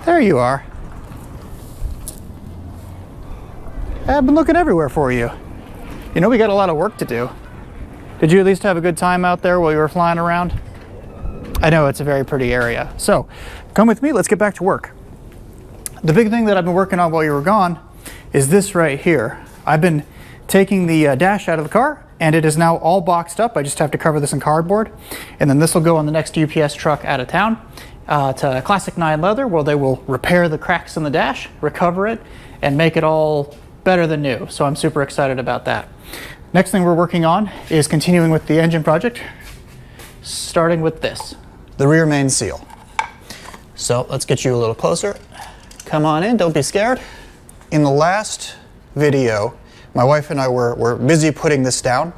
There you are. I've been looking everywhere for you. You know, we got a lot of work to do. Did you at least have a good time out there while you were flying around? I know it's a very pretty area. So come with me, let's get back to work. The big thing that I've been working on while you were gone is this right here. I've been taking the dash out of the car, and it is now all boxed up. I just have to cover this in cardboard, and then this will go on the next UPS truck out of town to Classic 9 Leather, where they will repair the cracks in the dash, recover it, and make it all better than new. So I'm super excited about that. Next thing we're working on is continuing with the engine project, starting with this, the rear main seal. So let's get you a little closer. Come on in, don't be scared. In the last video, my wife and I were busy putting this down,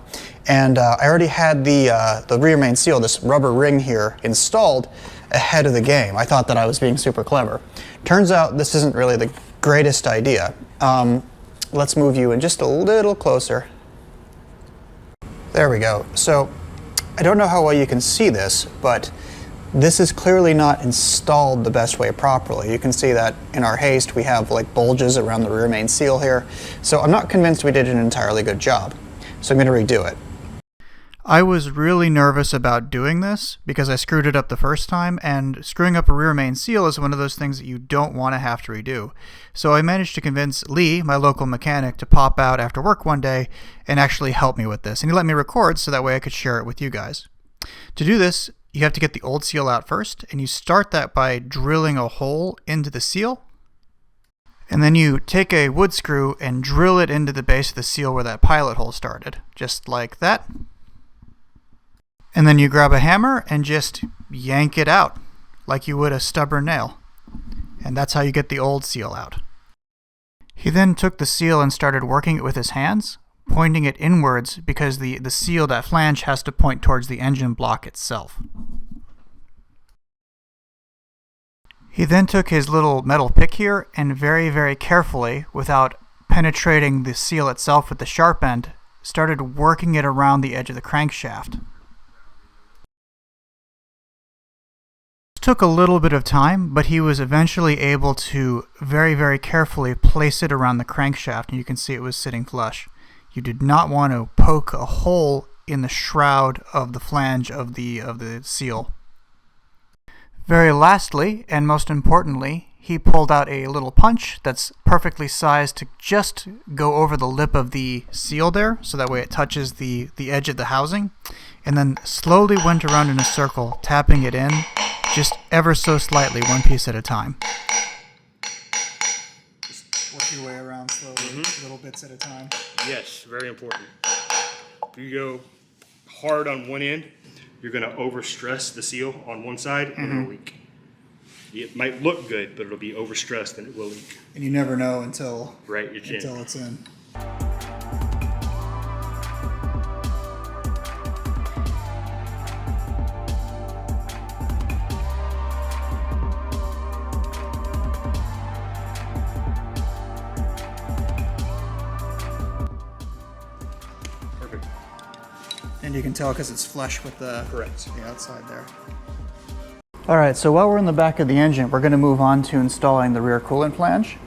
and I already had the rear main seal, this rubber ring here, installed ahead of the game. I thought that I was being super clever. Turns out this isn't really the greatest idea. Let's move you in just a little closer. There we go. So I don't know how well you can see this, but this is clearly not installed the best way properly. You can see that in our haste we have like bulges around the rear main seal here. So I'm not convinced we did an entirely good job. So I'm going to redo it. I was really nervous about doing this because I screwed it up the first time, and screwing up a rear main seal is one of those things that you don't want to have to redo. So I managed to convince Lee, my local mechanic, to pop out after work one day and actually help me with this. And he let me record so that way I could share it with you guys. To do this, you have to get the old seal out first, and you start that by drilling a hole into the seal. And then you take a wood screw and drill it into the base of the seal where that pilot hole started, just like that. And then you grab a hammer and just yank it out like you would a stubborn nail. And that's how you get the old seal out. He then took the seal and started working it with his hands, pointing it inwards because the seal, that flange, has to point towards the engine block itself. He then took his little metal pick here and very, very carefully, without penetrating the seal itself with the sharp end, started working it around the edge of the crankshaft. Took a little bit of time, but he was eventually able to very, very carefully place it around the crankshaft, and you can see it was sitting flush. You did not want to poke a hole in the shroud of the flange of the seal. Very lastly, and most importantly, he pulled out a little punch that's perfectly sized to just go over the lip of the seal there, so that way it touches the edge of the housing, and then slowly went around in a circle, tapping it in just ever so slightly, one piece at a time. Just work your way around slowly, little bits at a time. Yes, very important. If you go hard on one end, you're going to overstress the seal on one side and it'll leak. It might look good, but it'll be overstressed and it will leak. And you never know until it's in. And you can tell because it's flush with the outside there. Alright, so while we're in the back of the engine, we're going to move on to installing the rear coolant flange.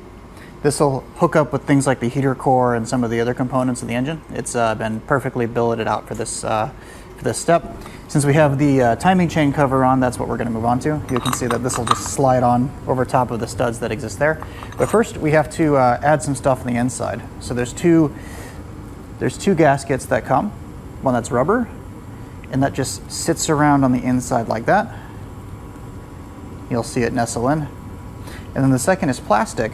This will hook up with things like the heater core and some of the other components of the engine. It's been perfectly billeted out for this step. Since we have the timing chain cover on, that's what we're going to move on to. You can see that this will just slide on over top of the studs that exist there. But first, we have to add some stuff on the inside. So there's two gaskets that come. One that's rubber, and that just sits around on the inside like that. You'll see it nestle in. And then the second is plastic,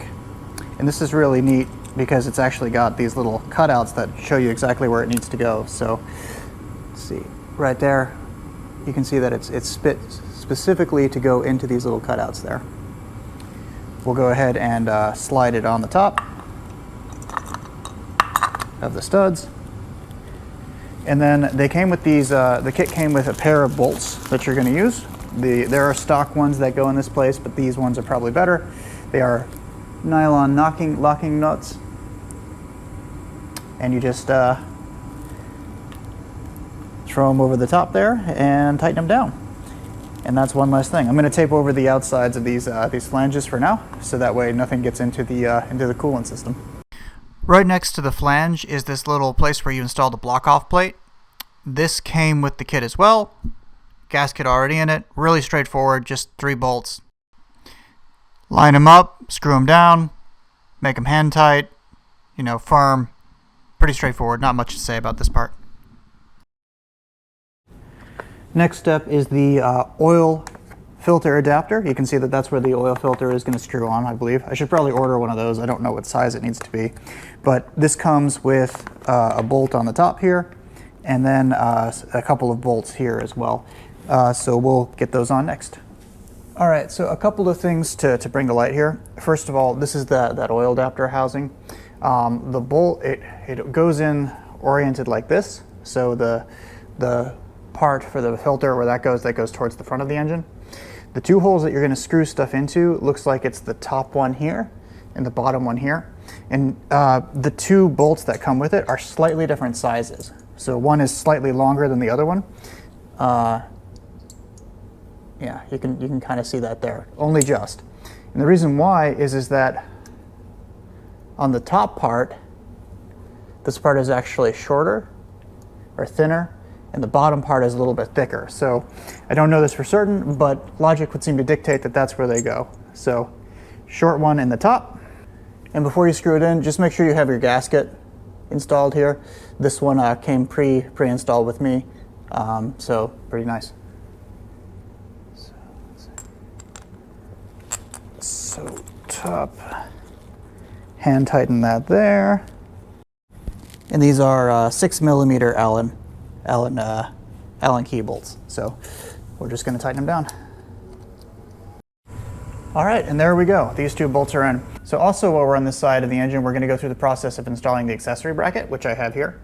and this is really neat because it's actually got these little cutouts that show you exactly where it needs to go. So let's see, right there, you can see that it's spit specifically to go into these little cutouts there. We'll go ahead and slide it on the top of the studs. And then they came with these, the kit came with a pair of bolts that you're going to use. There are stock ones that go in this place, but these ones are probably better. They are nylon locking nuts. And you just throw them over the top there and tighten them down. And that's one last thing. I'm going to tape over the outsides of these flanges for now, so that way nothing gets into the coolant system. Right next to the flange is this little place where you install the block-off plate. This came with the kit as well. Gasket already in it. Really straightforward, just 3 bolts. Line them up, screw them down, make them hand tight, you know, firm. Pretty straightforward, not much to say about this part. Next step is the oil filter adapter. You can see that that's where the oil filter is going to screw on, I believe. I should probably order one of those. I don't know what size it needs to be. But this comes with a bolt on the top here, and then a couple of bolts here as well. So we'll get those on next. All right, so a couple of things to bring to light here. First of all, this is that oil adapter housing. The bolt, it goes in oriented like this. So the part for the filter where that goes towards the front of the engine. The 2 holes that you're going to screw stuff into looks like it's the top one here and the bottom one here. And the 2 bolts that come with it are slightly different sizes. So one is slightly longer than the other one. Yeah, you can kind of see that there, only just. And the reason why is that on the top part, this part is actually shorter or thinner, and the bottom part is a little bit thicker. So I don't know this for certain, but logic would seem to dictate that that's where they go. So short one in the top. And before you screw it in, just make sure you have your gasket installed here. This one came pre-installed with me, so pretty nice. So top, hand tighten that there. And these are 6mm Allen key bolts. So we're just going to tighten them down. All right, and there we go. These 2 bolts are in. So also while we're on this side of the engine, we're going to go through the process of installing the accessory bracket, which I have here.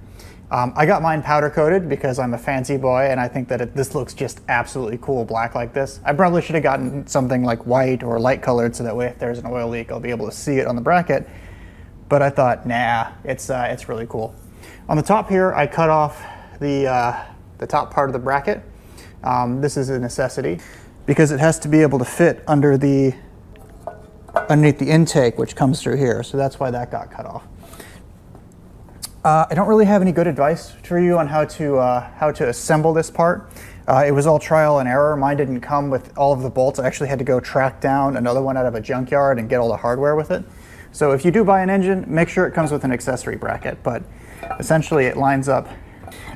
I got mine powder coated because I'm a fancy boy and I think that this looks just absolutely cool black like this. I probably should have gotten something like white or light colored so that way if there's an oil leak I'll be able to see it on the bracket. But I thought, nah, it's really cool. On the top here I cut off the top part of the bracket. This is a necessity because it has to be able to fit underneath the intake, which comes through here. So that's why that got cut off. I don't really have any good advice for you on how to assemble this part. It was all trial and error. Mine didn't come with all of the bolts. I actually had to go track down another one out of a junkyard and get all the hardware with it. So if you do buy an engine, make sure it comes with an accessory bracket, but essentially it lines up.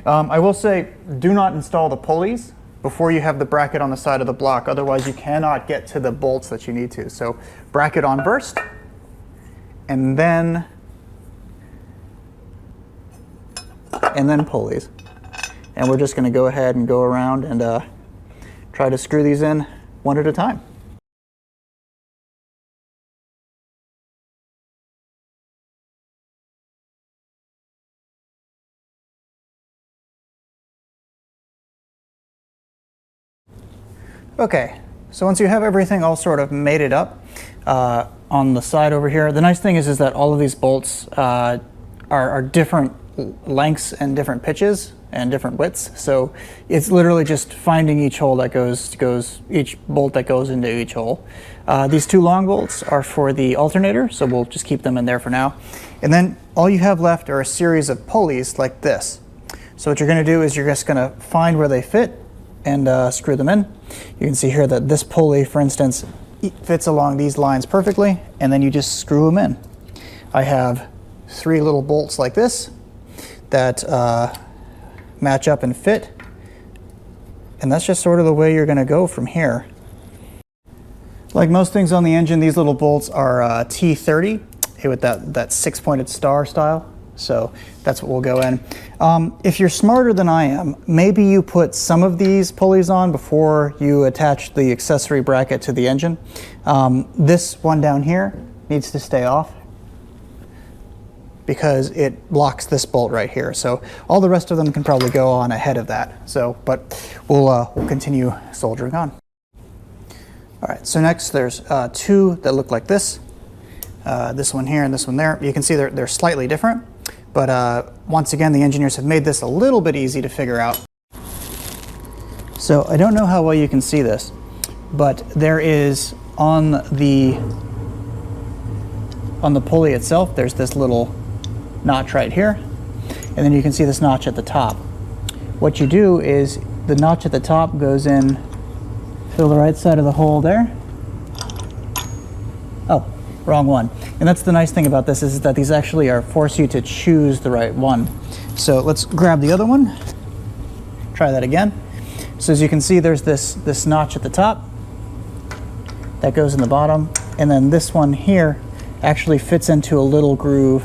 I will say, do not install the pulleys before you have the bracket on the side of the block. Otherwise you cannot get to the bolts that you need to. So bracket on first, and then pulleys. And we're just going to go ahead and go around and try to screw these in one at a time. Okay, so once you have everything all sort of mated up on the side over here, the nice thing is that all of these bolts are different lengths and different pitches and different widths. So it's literally just finding each hole that each bolt that goes into each hole. These 2 long bolts are for the alternator, so we'll just keep them in there for now. And then all you have left are a series of pulleys like this. So what you're going to do is you're just going to find where they fit and screw them in. You can see here that this pulley, for instance, fits along these lines perfectly, and then you just screw them in. I have 3 little bolts like this that match up and fit, and that's just sort of the way you're going to go from here. Like most things on the engine, these little bolts are T30 with that 6-pointed star style. So that's what will go in. If you're smarter than I am, maybe you put some of these pulleys on before you attach the accessory bracket to the engine. This one down here needs to stay off because it blocks this bolt right here. So all the rest of them can probably go on ahead of that. So, but we'll continue soldering on. All right, so next there's 2 that look like this. This one here and this one there. You can see they're slightly different, but once again, the engineers have made this a little bit easy to figure out. So So I don't know how well you can see this, but there is on the pulley itself, there's this little notch right here, and then you can see this notch at the top. What you do is the notch at the top goes in, fill the right side of the hole there. Oh, wrong one. And that's the nice thing about this, is that these actually force you to choose the right one. So let's grab the other one, try that again. So as you can see, there's this notch at the top that goes in the bottom, and then this one here actually fits into a little groove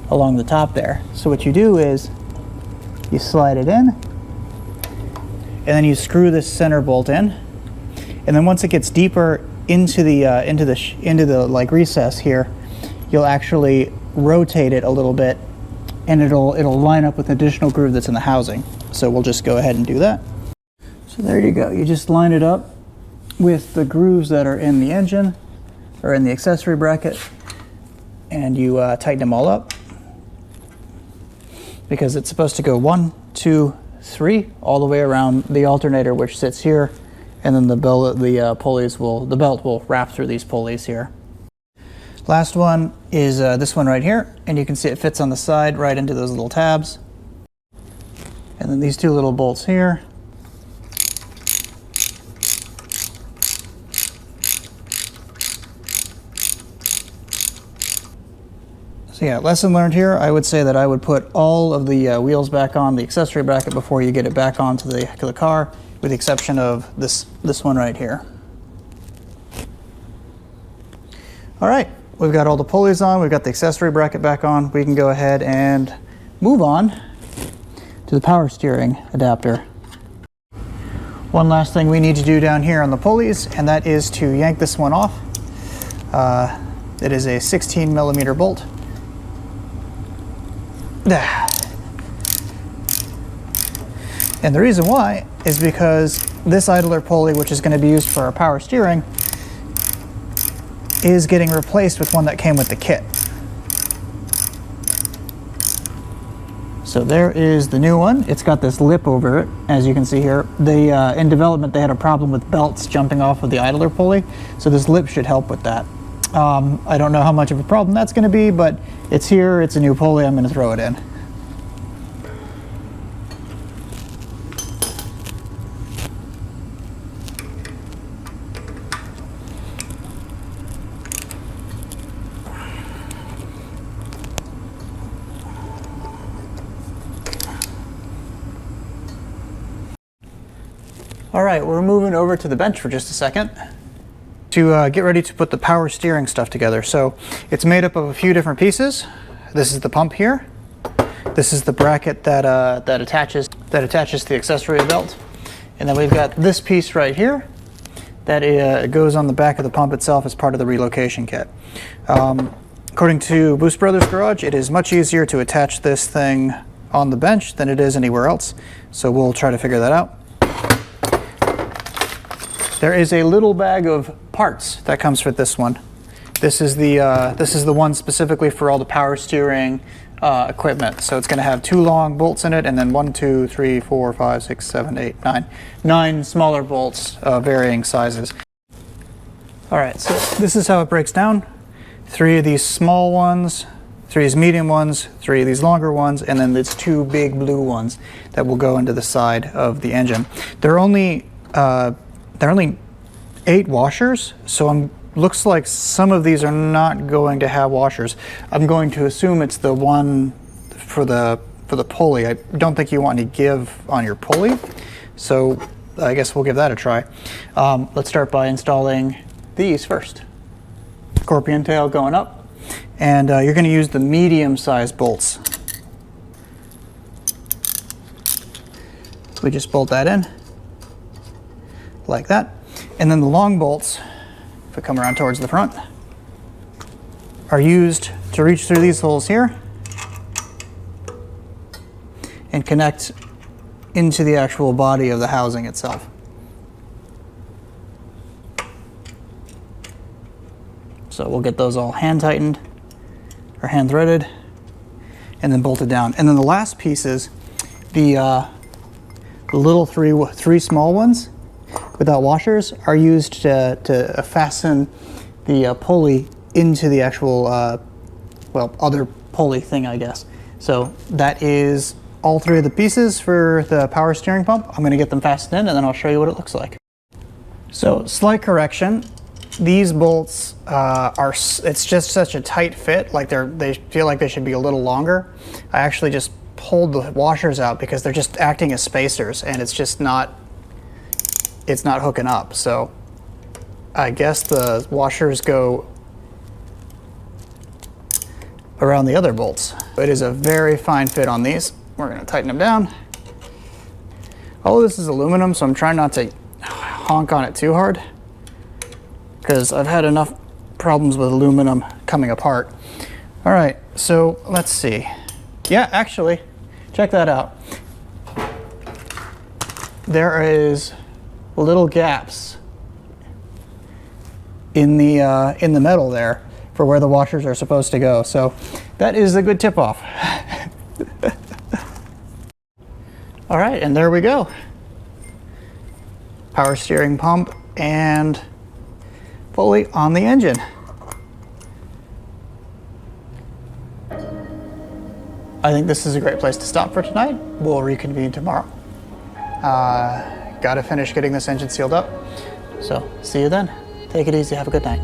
along the top there. So what you do is you slide it in, and then you screw this center bolt in, and then once it gets deeper into the like recess here, you'll actually rotate it a little bit, and it'll line up with an additional groove that's in the housing. So we'll just go ahead and do that. So there you go. You just line it up with the grooves that are in the engine or in the accessory bracket, and you tighten them all up, because it's supposed to go 1, 2, 3 all the way around the alternator, which sits here, and then the belt will wrap through these pulleys here. Last one is this one right here, and you can see it fits on the side right into those little tabs. And then these two little bolts here. So yeah, lesson learned here, I would say that I would put all of the wheels back on the accessory bracket before you get it back onto the car, with the exception of this one right here. All right, we've got all the pulleys on, we've got the accessory bracket back on. We can go ahead and move on to the power steering adapter. One last thing we need to do down here on the pulleys, and that is to yank this one off. It is a 16 millimeter bolt. And the reason why is because this idler pulley, which is going to be used for our power steering, is getting replaced with one that came with the kit. So there is the new one. It's got this lip over it, as you can see here. In development, they had a problem with belts jumping off of the idler pulley, so this lip should help with that. I don't know how much of a problem that's going to be, but it's here, it's a new pulley, I'm going to throw it in. All right, we're moving over to the bench for just a second to get ready to put the power steering stuff together. So it's made up of a few different pieces. This is the pump here. This is the bracket that attaches to the accessory belt. And then we've got this piece right here that goes on the back of the pump itself as part of the relocation kit. According to Boost Brothers Garage, it is much easier to attach this thing on the bench than it is anywhere else. So we'll try to figure that out. There is a little bag of parts that comes with this one. This is the one specifically for all the power steering equipment. So it's going to have 2 long bolts in it, and then 1, 2, 3, 4, 5, 6, 7, 8, 9 smaller bolts of varying sizes. All right, so this is how it breaks down. 3 of these small ones, 3 of these medium ones, 3 of these longer ones, and then these 2 big blue ones that will go into the side of the engine. They're only 8 washers, so looks like some of these are not going to have washers. I'm going to assume it's the one for the pulley. I don't think you want any give on your pulley, so I guess we'll give that a try. Let's start by installing these first. Scorpion tail going up, and you're going to use the medium-sized bolts. So we just bolt that in like that. And then the long bolts, if we come around towards the front, are used to reach through these holes here and connect into the actual body of the housing itself. So we'll get those all hand tightened or hand threaded and then bolted down. And then the last pieces, the The little three small ones without washers are used to fasten the pulley into the actual, well, other pulley thing, I guess. So that is all three of the pieces for the power steering pump. I'm going to get them fastened in and then I'll show you what it looks like. So slight correction, these bolts it's just such a tight fit, like they feel like they should be a little longer. I actually just pulled the washers out because they're just acting as spacers and it's not hooking up. So I guess the washers go around the other bolts. It is a very fine fit on these. We're going to tighten them down. All of this is aluminum, so I'm trying not to honk on it too hard because I've had enough problems with aluminum coming apart. All right, so let's see. Yeah, actually, check that out. There is little gaps in the metal there for where the washers are supposed to go. So that is a good tip off. All right, and there we go. Power steering pump and fully on the engine. I think this is a great place to stop for tonight. We'll reconvene tomorrow. Gotta finish getting this engine sealed up. So see you then. Take it easy, have a good night.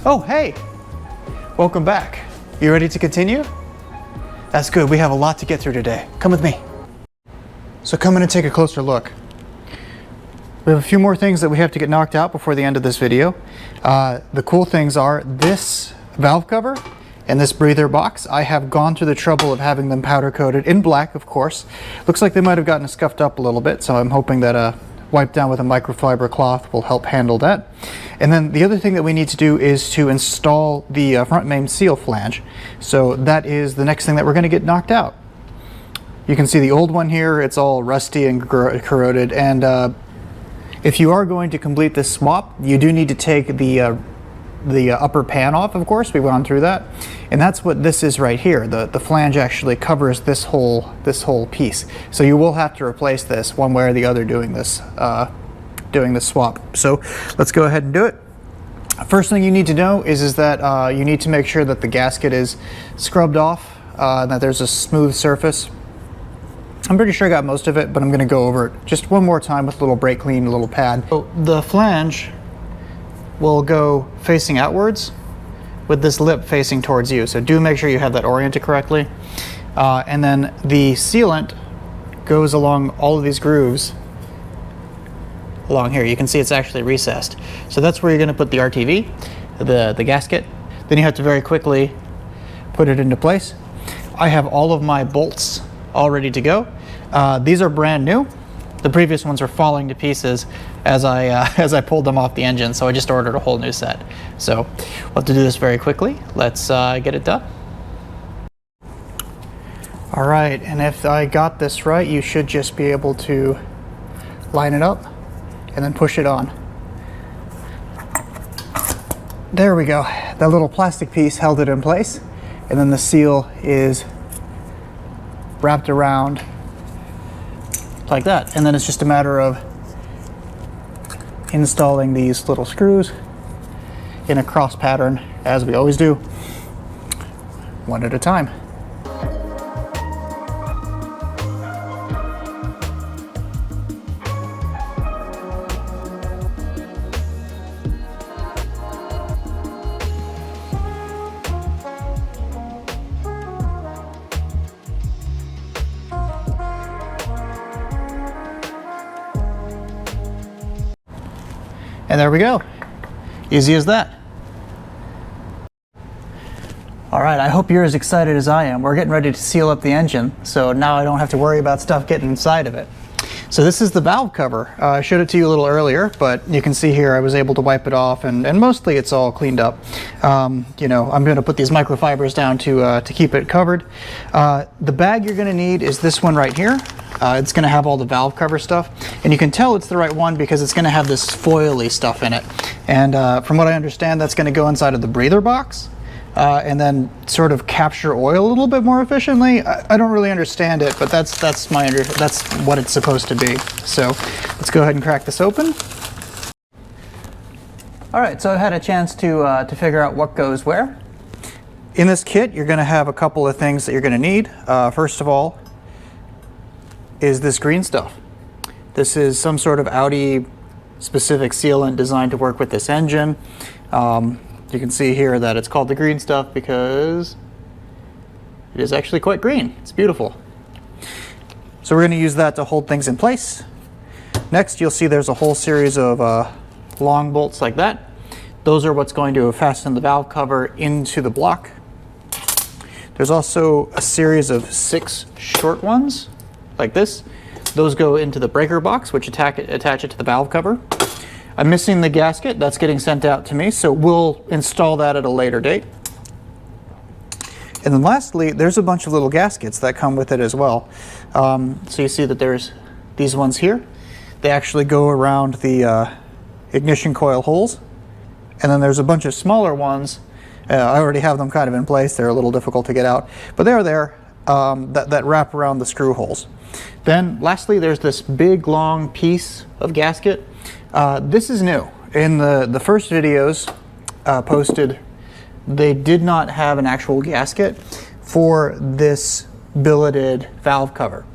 Oh, hey, welcome back. You ready to continue? That's good, we have a lot to get through today. Come with me. So come in and take a closer look. We have a few more things that we have to get knocked out before the end of this video. The cool things are this valve cover and this breather box. I have gone through the trouble of having them powder coated in black, of course. Looks like they might have gotten scuffed up a little bit, so I'm hoping that wipe down with a microfiber cloth will help handle that. And then the other thing that we need to do is to install the front main seal flange. So that is the next thing that we're going to get knocked out. You can see the old one here, it's all rusty and corroded, and if you are going to complete this swap, you do need to take the upper pan off, of course. We've gone through that. And that's what this is right here. The flange actually covers this whole piece. So you will have to replace this one way or the other doing this swap. So let's go ahead and do it. First thing you need to know is that you need to make sure that the gasket is scrubbed off, and that there's a smooth surface. I'm pretty sure I got most of it, but I'm going to go over it just one more time with a little brake clean, a little pad. So the flange will go facing outwards with this lip facing towards you. So do make sure you have that oriented correctly. And then the sealant goes along all of these grooves along here. You can see it's actually recessed. So that's where you're going to put the RTV, the gasket. Then you have to very quickly put it into place. I have all of my bolts all ready to go. These are brand new. The previous ones were falling to pieces as I pulled them off the engine, so I just ordered a whole new set. So we'll have to do this very quickly. Let's get it done. All right, and if I got this right, you should just be able to line it up and then push it on. There we go. That little plastic piece held it in place, and then the seal is wrapped around like that. And then it's just a matter of installing these little screws in a cross pattern, as we always do, one at a time. And there we go. Easy as that. All right, I hope you're as excited as I am. We're getting ready to seal up the engine, so now I don't have to worry about stuff getting inside of it. So this is the valve cover. I showed it to you a little earlier, but you can see here I was able to wipe it off, and mostly it's all cleaned up. You know, I'm going to put these microfibers down to keep it covered. The bag you're going to need is this one right here. It's going to have all the valve cover stuff, and you can tell it's the right one because it's going to have this foily stuff in it. And from what I understand, that's going to go inside of the breather box. And then sort of capture oil a little bit more efficiently. I don't really understand it, but that's what it's supposed to be. So let's go ahead and crack this open. All right, so I've had a chance to figure out what goes where. In this kit, you're going to have a couple of things that you're going to need. First of all, is this green stuff. This is some sort of Audi specific sealant designed to work with this engine. You can see here that it's called the green stuff because it is actually quite green. It's beautiful. So we're going to use that to hold things in place. Next, you'll see there's a whole series of long bolts like that. Those are what's going to fasten the valve cover into the block. There's also a series of 6 short ones like this. Those go into the breaker box, which attach it to the valve cover. I'm missing the gasket. That's getting sent out to me, so we'll install that at a later date. And then lastly, there's a bunch of little gaskets that come with it as well. So you see that there's these ones here. They actually go around the ignition coil holes. And then there's a bunch of smaller ones. I already have them kind of in place. They're a little difficult to get out, but they're there that wrap around the screw holes. Then lastly, there's this big long piece of gasket. This is new. In the first videos posted, they did not have an actual gasket for this billeted valve cover.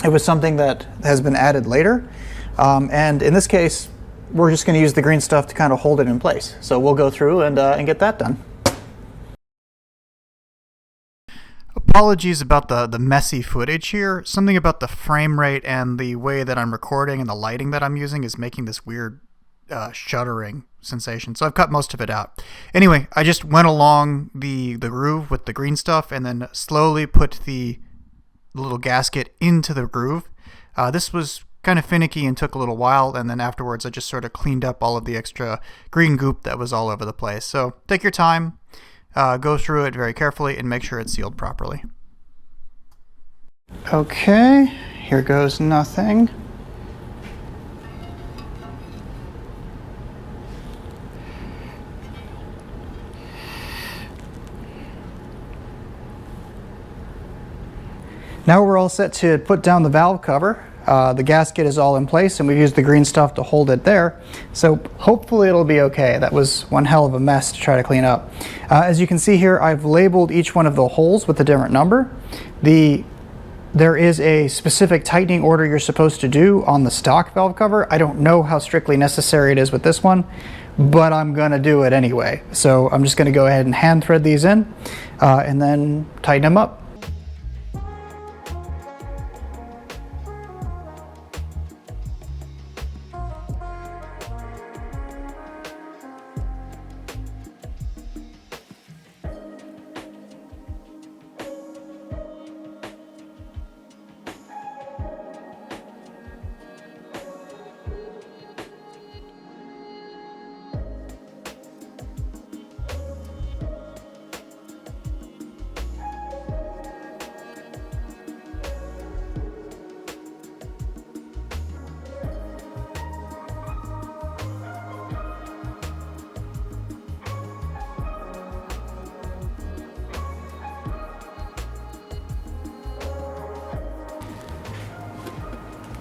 It was something that has been added later, and in this case, we're just going to use the green stuff to kind of hold it in place. So we'll go through and get that done. Apologies about the messy footage here. Something about the frame rate and the way that I'm recording and the lighting that I'm using is making this weird shuddering sensation. So I've cut most of it out. Anyway, I just went along the groove with the green stuff and then slowly put the little gasket into the groove. This was kind of finicky and took a little while, and then afterwards I just sort of cleaned up all of the extra green goop that was all over the place. So take your time. Go through it very carefully and make sure it's sealed properly. Okay, here goes nothing. Now we're all set to put down the valve cover. The gasket is all in place and we've used the green stuff to hold it there. So hopefully it'll be okay. That was one hell of a mess to try to clean up. As you can see here, I've labeled each one of the holes with a different number. There is a specific tightening order you're supposed to do on the stock valve cover. I don't know how strictly necessary it is with this one, but I'm gonna do it anyway. So I'm just gonna go ahead and hand thread these in and then tighten them up.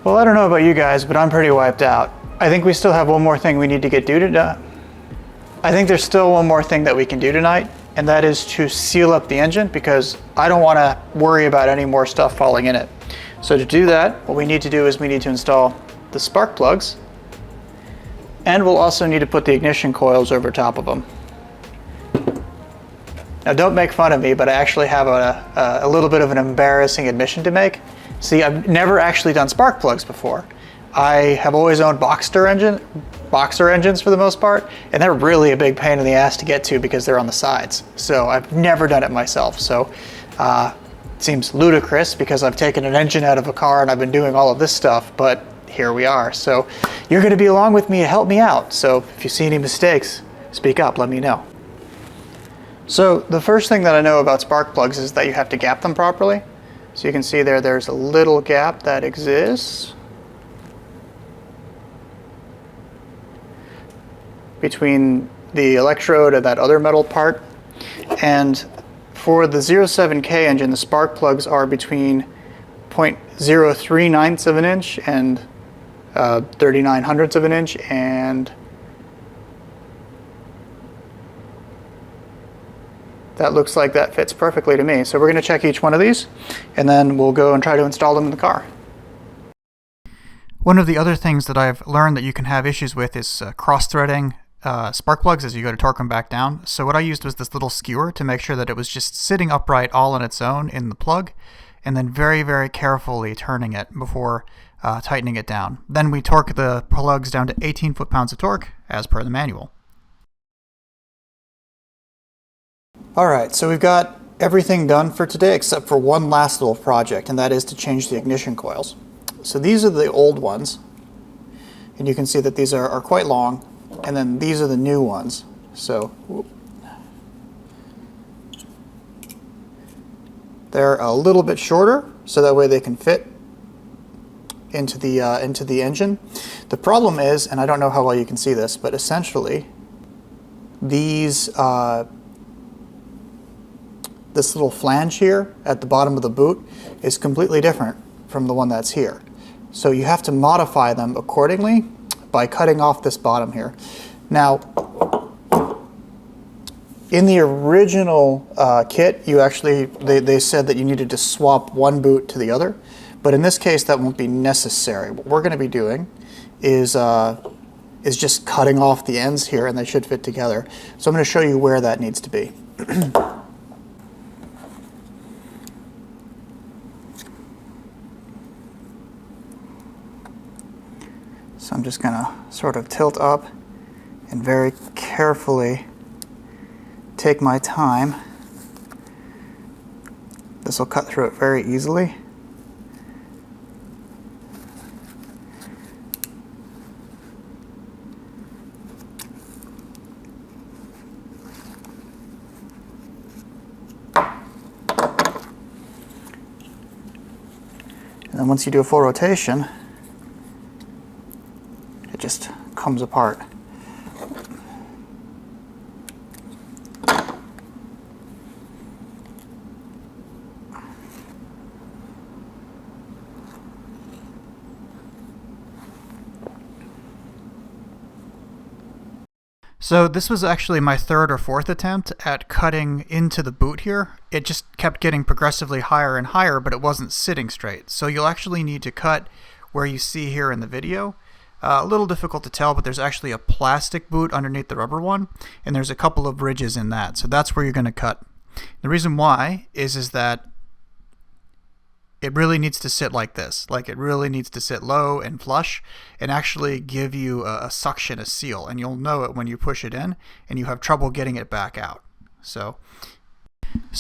Well, I don't know about you guys, but I'm pretty wiped out. I think we still have one more thing we need to get due today. I think there's still one more thing that we can do tonight, and that is to seal up the engine because I don't want to worry about any more stuff falling in it. So to do that, what we need to do is we need to install the spark plugs, and we'll also need to put the ignition coils over top of them. Now don't make fun of me, but I actually have a little bit of an embarrassing admission to make. See, I've never actually done spark plugs before. I have always owned Boxster boxer engines for the most part, and they're really a big pain in the ass to get to because they're on the sides. So I've never done it myself. So it seems ludicrous because I've taken an engine out of a car and I've been doing all of this stuff, but here we are. So you're going to be along with me to help me out. So if you see any mistakes, speak up, let me know. So the first thing that I know about spark plugs is that you have to gap them properly. So you can see there's a little gap that exists between the electrode and that other metal part. And for the 07K engine, the spark plugs are between 0.039 of an inch and 39 hundredths of an inch, and that looks like that fits perfectly to me. So we're going to check each one of these, and then we'll go and try to install them in the car. One of the other things that I've learned that you can have issues with is cross-threading spark plugs as you go to torque them back down. So what I used was this little skewer to make sure that it was just sitting upright all on its own in the plug, and then very, very carefully turning it before tightening it down. Then we torque the plugs down to 18 foot-pounds of torque as per the manual. Alright, so we've got everything done for today except for one last little project, and that is to change the ignition coils. So these are the old ones, and you can see that these are quite long, and then these are the new ones. So they're a little bit shorter, so that way they can fit into the engine. The problem is, and I don't know how well you can see this, but essentially these this little flange here at the bottom of the boot is completely different from the one that's here. So you have to modify them accordingly by cutting off this bottom here. Now, in the original kit, you actually, they said that you needed to swap one boot to the other, but in this case that won't be necessary. What we're going to be doing is just cutting off the ends here, and they should fit together. So I'm going to show you where that needs to be. So I'm just going to sort of tilt up and very carefully take my time. This will cut through it very easily. And then once you do a full rotation, it just comes apart. So this was actually my third or fourth attempt at cutting into the boot here. It just kept getting progressively higher and higher, but it wasn't sitting straight. So you'll actually need to cut where you see here in the video. A little difficult to tell, but there's actually a plastic boot underneath the rubber one, and there's a couple of ridges in that. So that's where you're going to cut. The reason why is that it really needs to sit like this. Like, it really needs to sit low and flush and actually give you a suction, a seal, and you'll know it when you push it in and you have trouble getting it back out. So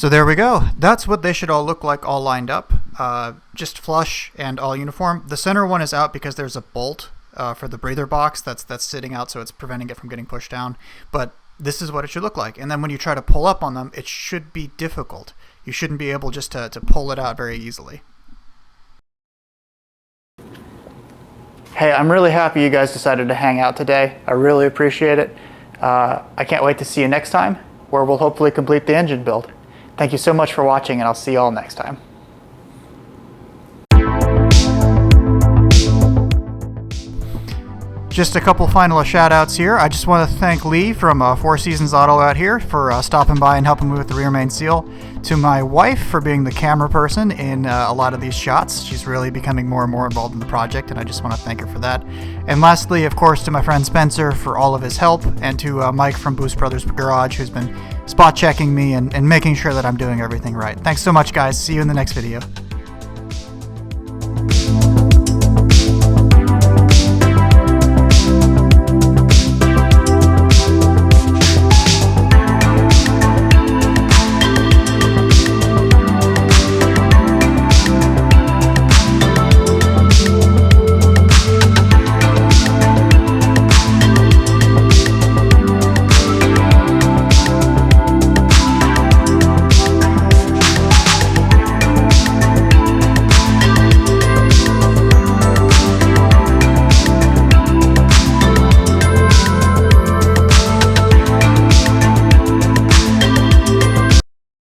there we go. That's what they should all look like, all lined up, just flush and all uniform. The center one is out because there's a bolt for the breather box that's sitting out, so it's preventing it from getting pushed down. But this is what it should look like. And then when you try to pull up on them, it should be difficult. You shouldn't be able just to pull it out very easily. Hey, I'm really happy you guys decided to hang out today. I really appreciate it. I can't wait to see you next time, where we'll hopefully complete the engine build. Thank you so much for watching, and I'll see you all next time. Just a couple final shout outs here. I just want to thank Lee from Four Seasons Auto out here for stopping by and helping me with the rear main seal. To my wife for being the camera person in a lot of these shots. She's really becoming more and more involved in the project, and I just want to thank her for that. And lastly, of course, to my friend Spencer for all of his help, and to Mike from Boost Brothers Garage, who's been spot checking me and making sure that I'm doing everything right. Thanks so much, guys. See you in the next video.